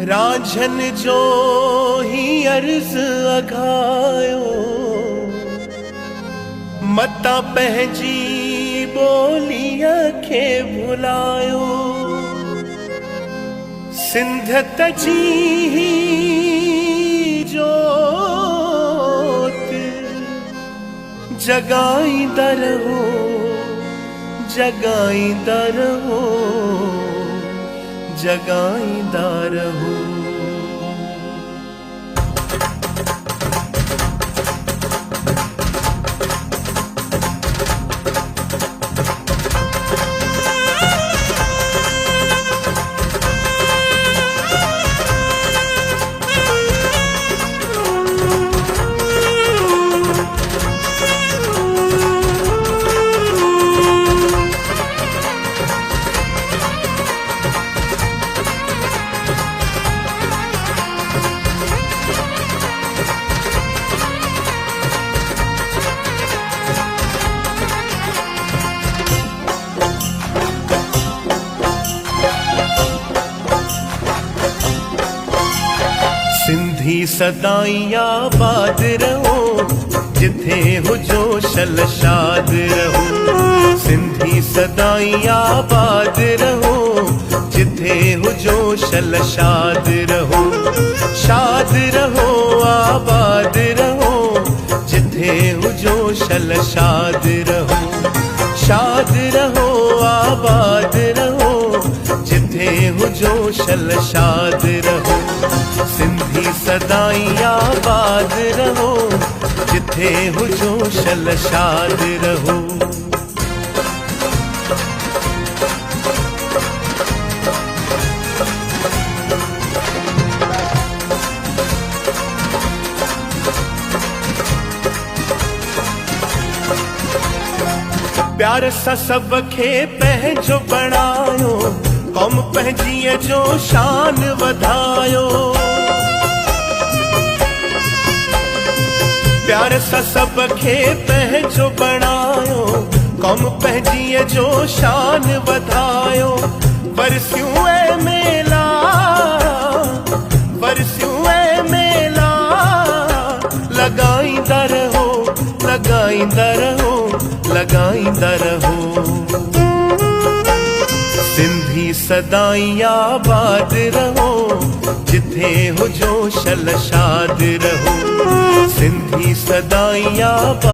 रांझन जो ही अर्ज अघायो, मता पंहिंजी ॿोलीअ खे भुलायो। सिंधियत जी जोत जगाईंदा रहो, जगाईंदा रहो, जगाईंदा रहो। सिंधी सदाईं आबाद रहो, जिथे हुजो शलशाद रहो। सिंधी सदाईं आबाद रहो, जिथे हुजो शलशाद रहो। शाद रहो, आबाद रहो, जिथे हुजो शलशाद रहो। शाद रहो, आबाद रहो, जिथे हुजो शलशाद रहो। सिंधी सदाईं आबाद रहो, जिथे हुजो शलशाद रहो। प्यार सां सब खे पंहिंजो बणायो, कौम पंहिंजीअ जो शान वधायो। प्यार सां सब खे पंहिंजो बणायो, कौम पंहिंजीअ जो शान वधायो। वरसियूं ऐं मेला, वरसियूं ऐं मेला, लॻाईंदा रहो, लॻाईंदा रहो, लॻाईंदा रहो। सिंधी सदाईं आबाद रहो, जिथे हुजो शलशाद रहो। सिंधी सदाईं आबाद